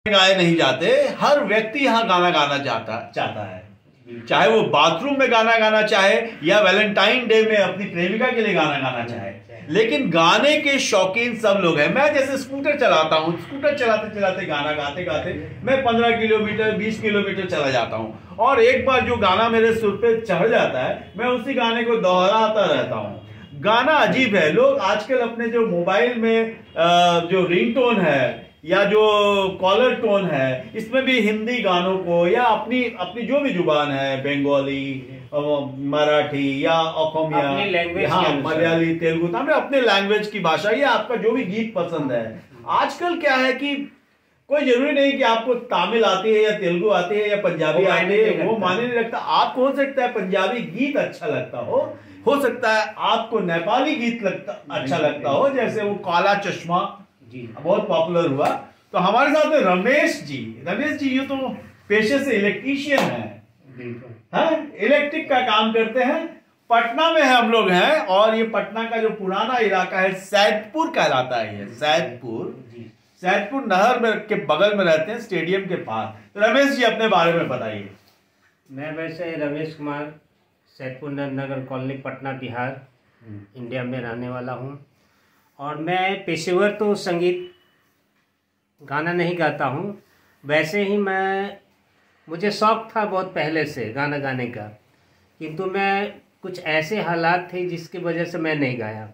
गाए नहीं जाते, हर व्यक्ति यहाँ गाना गाना चाहता है, चाहे वो बाथरूम में गाना गाना चाहे या वैलेंटाइन डे में अपनी प्रेमिका के लिए गाना गाना चाहे, लेकिन गाने के शौकीन सब लोग हैं। मैं जैसे स्कूटर चलाता हूँ, स्कूटर चलाते चलाते गाना गाते गाते मैं 15 किलोमीटर 20 किलोमीटर चला जाता हूँ, और एक बार जो गाना मेरे सुर पे चढ़ जाता है मैं उसी गाने को दोहराता रहता हूँ। गाना अजीब है, लोग आजकल अपने जो मोबाइल में जो रिंगटोन है या जो कॉलर टोन है, इसमें भी हिंदी गानों को या अपनी अपनी जो भी जुबान है, बंगाली, मराठी या असमिया, हाँ मलयाली, तेलुगु, तो हमें अपने लैंग्वेज की भाषा या आपका जो भी गीत पसंद है। आजकल क्या है कि कोई जरूरी नहीं कि आपको तमिल आती है या तेलुगु आती है या पंजाबी आती है, वो मायने नहीं रखता। आपको हो सकता है पंजाबी गीत अच्छा लगता हो सकता है आपको नेपाली गीत अच्छा लगता हो, जैसे वो काला चश्मा बहुत पॉपुलर हुआ। तो हमारे साथ में रमेश जी ये तो पेशे से इलेक्ट्रीशियन है, इलेक्ट्रिक का काम करते हैं, पटना में हम लोग हैं, और ये पटना का जो पुराना इलाका है सैदपुर कहलाता है। ये सैदपुर नहर में के बगल में रहते हैं, स्टेडियम के पास। तो रमेश जी अपने बारे में बताइए। मैं वैसे रमेश कुमार, सैदपुर नगर कॉलोनी, पटना, बिहार, इंडिया में रहने वाला हूँ। और मैं पेशेवर तो संगीत गाना नहीं गाता हूँ, वैसे ही मुझे शौक़ था बहुत पहले से गाना गाने का, किंतु मैं कुछ ऐसे हालात थे जिसकी वजह से मैं नहीं गाया।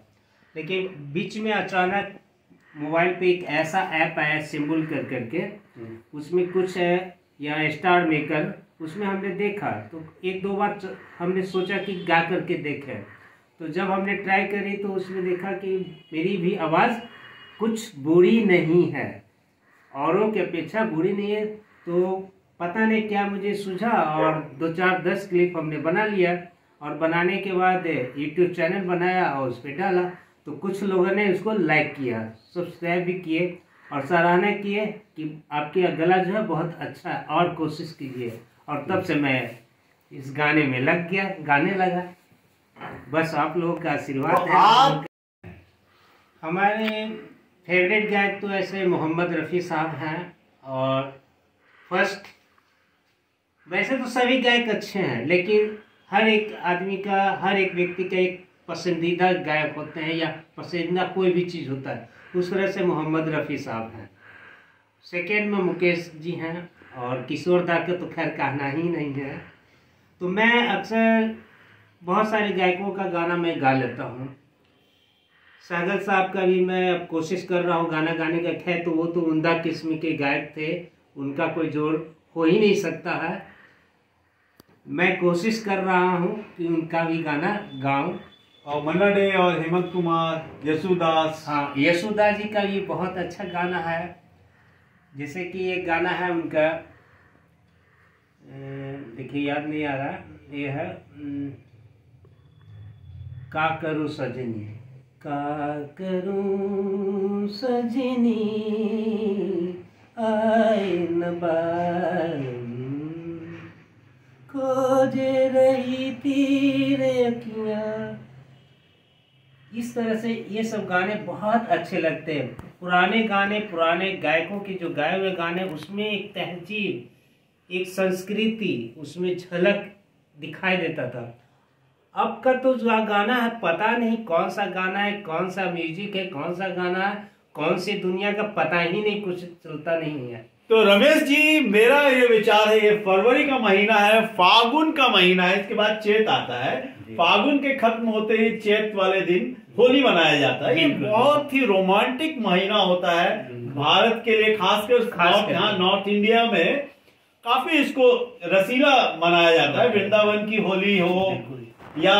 लेकिन बीच में अचानक मोबाइल पे एक ऐसा ऐप आया सिंबल करके, उसमें कुछ है या स्टार मेकर, उसमें हमने देखा तो एक दो बार हमने सोचा कि गा करके देखें। तो जब हमने ट्राई करी तो उसमें देखा कि मेरी भी आवाज़ कुछ बुरी नहीं है, औरों की अपेक्षा बुरी नहीं है। तो पता नहीं क्या मुझे सूझा, और 2-4-10 क्लिप हमने बना लिया, और बनाने के बाद यूट्यूब चैनल बनाया और उस पर डाला। तो कुछ लोगों ने उसको लाइक किया, सब्सक्राइब भी किए और सराहना किए कि आपका गला जो है बहुत अच्छा है और कोशिश कीजिए। और तब से मैं इस गाने में लग गया, गाने लगा। बस आप लोगों का आशीर्वाद है। हमारे फेवरेट गायक तो ऐसे मोहम्मद रफ़ी साहब हैं, और फर्स्ट वैसे तो सभी गायक अच्छे हैं, लेकिन हर एक आदमी का, हर एक व्यक्ति का एक पसंदीदा गायक होते हैं या पसंदीदा कोई भी चीज़ होता है, उस तरह से मोहम्मद रफ़ी साहब हैं। सेकेंड में मुकेश जी हैं, और किशोर दा का तो खैर कहना ही नहीं है। तो मैं अक्सर बहुत सारे गायकों का गाना मैं गा लेता हूँ। सागर साहब का भी मैं अब कोशिश कर रहा हूँ गाना गाने का, खैर तो वो तो उम्दा किस्म के गायक थे, उनका कोई जोड़ हो ही नहीं सकता है। मैं कोशिश कर रहा हूँ कि उनका भी गाना गाऊं। और मन्ना डे और हेमंत कुमार, यशुदास, हाँ यशुदास जी का भी बहुत अच्छा गाना है। जैसे कि एक गाना है उनका, देखिए याद नहीं आ रहा, ये है का करूं सजनी, का करूं सजनी आए न बारम, खोज रही थी रे अखियां। इस तरह से ये सब गाने बहुत अच्छे लगते हैं। पुराने गाने, पुराने गायकों के जो गाए हुए गाने, उसमें एक तहजीब, एक संस्कृति उसमें झलक दिखाई देता था। अब का तो जो गाना है पता नहीं कौन सा गाना है, कौन सा म्यूजिक है, कौन सा गाना है, कौन सी दुनिया का पता ही नहीं, कुछ चलता नहीं है। तो रमेश जी मेरा ये विचार है, ये फरवरी का महीना है, फागुन का महीना है, इसके बाद चैत आता है। फागुन के खत्म होते ही चैत वाले दिन होली मनाया जाता है। ये बहुत ही रोमांटिक महीना होता है भारत के लिए, खासकर यहाँ नॉर्थ इंडिया में काफी इसको रसीला मनाया जाता है। वृंदावन की होली हो या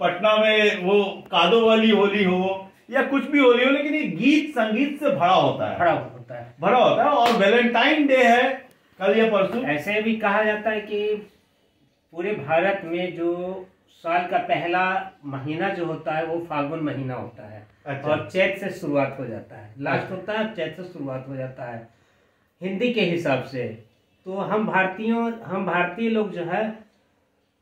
पटना में वो कादो वाली होली हो या कुछ भी होली हो, लेकिन ये गीत संगीत से भरा होता है। और वैलेंटाइन डे है कल या परसों। ऐसे भी कहा जाता है कि पूरे भारत में जो साल का पहला महीना जो होता है वो फागुन महीना होता है। अच्छा। और चैत से शुरुआत हो जाता है, लास्ट होता है, चैत से शुरुआत हो जाता है हिंदी के हिसाब से। तो हम भारतीय लोग जो है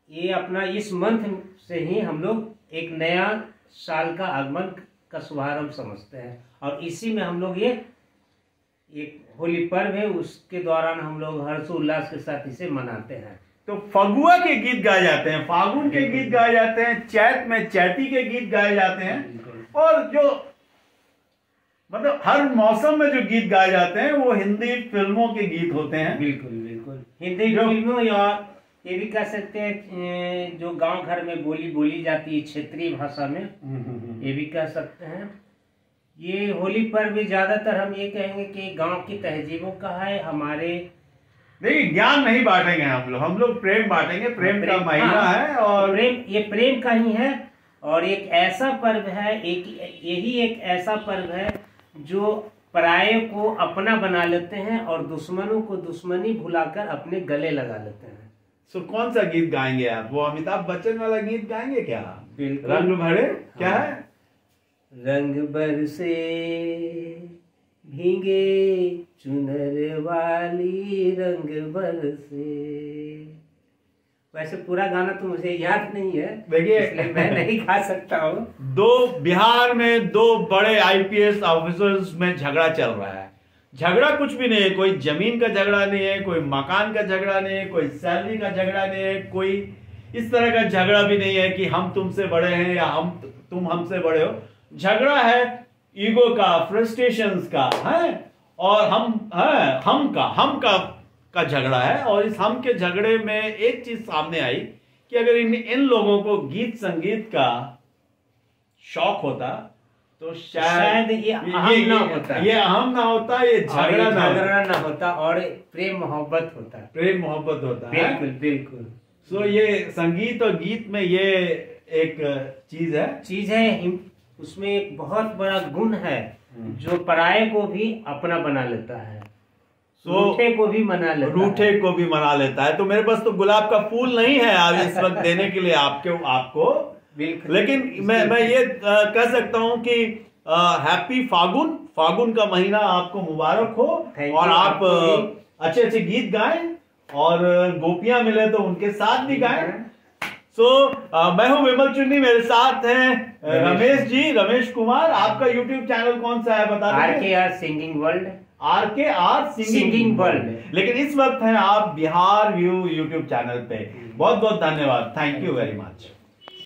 ये अपना इस मंथ से ही हम लोग एक नया साल का आगमन का शुभारंभ समझते हैं, और इसी में हम लोग ये एक होली पर्व है, उसके दौरान हम लोग हर्षोल्लास के साथ इसे मनाते हैं। तो फगुआ के गीत गाए जाते हैं, फागुन के गीत गाए जाते हैं, चैत में चैती के गीत गाए जाते हैं, और जो मतलब हर मौसम में जो गीत गाए जाते हैं वो हिंदी फिल्मों के गीत होते हैं। बिल्कुल बिल्कुल, हिंदी फिल्मों, या ये भी कह सकते हैं जो गांव घर में बोली जाती है क्षेत्रीय भाषा में, ये भी कह सकते हैं। ये होली पर्व भी ज्यादातर हम ये कहेंगे कि गांव की तहजीबों का है। हमारे देखिए, ज्ञान नहीं बांटेंगे हम लोग प्रेम बांटेंगे, प्रेम का महीना है, और प्रेम, ये प्रेम का ही है। और एक ऐसा पर्व है, यही एक ऐसा पर्व है जो पराये को अपना बना लेते हैं और दुश्मनों को दुश्मनी भुलाकर अपने गले लगा लेते हैं। सो कौन सा गीत गाएंगे आप? वो अमिताभ बच्चन वाला गीत गाएंगे क्या? बिल्कुल। रंग भरे, क्या है? रंग बरसे भीगे चुनर वाली रंग बरसे। वैसे पूरा गाना तो मुझे याद नहीं है, देखिए इसलिए मैं नहीं गा सकता हूँ। बिहार में दो बड़े आईपीएस ऑफिसर्स में झगड़ा चल रहा है। झगड़ा कुछ भी नहीं है, कोई जमीन का झगड़ा नहीं है, कोई मकान का झगड़ा नहीं है, कोई सैलरी का झगड़ा नहीं है, कोई इस तरह का झगड़ा भी नहीं है कि हम तुमसे बड़े हैं या तुम हमसे बड़े हो। झगड़ा है ईगो का, फ्रस्ट्रेशंस का है, और हम का झगड़ा है। और इस हम के झगड़े में एक चीज सामने आई कि अगर इन लोगों को गीत संगीत का शौक होता तो शायद ये अहम ना होता, ये झगड़ा ना होता, और प्रेम मोहब्बत होता। बिल्कुल बिल्कुल। सो ये संगीत और गीत में ये एक चीज है, उसमें एक बहुत बड़ा गुण है जो पराये को भी अपना बना लेता है, रूठे को भी मना लेता है। तो मेरे पास तो गुलाब का फूल नहीं है आज इस वक्त देने के लिए आपको, लेकिन मैं ये कह सकता हूं कि हैप्पी फागुन का महीना आपको मुबारक हो, और आप अच्छे अच्छे गीत गाएं, और गोपियां मिले तो उनके साथ भी गाएं। मैं हूं विमल चुन्नी, मेरे साथ हैं रमेश कुमार। आपका यूट्यूब चैनल कौन सा है बता दीजिए? RKR singing world. RKR singing world. लेकिन इस वक्त हैं आप बिहार व्यू यूट्यूब चैनल पे। बहुत बहुत धन्यवाद, थैंक यू वेरी मच।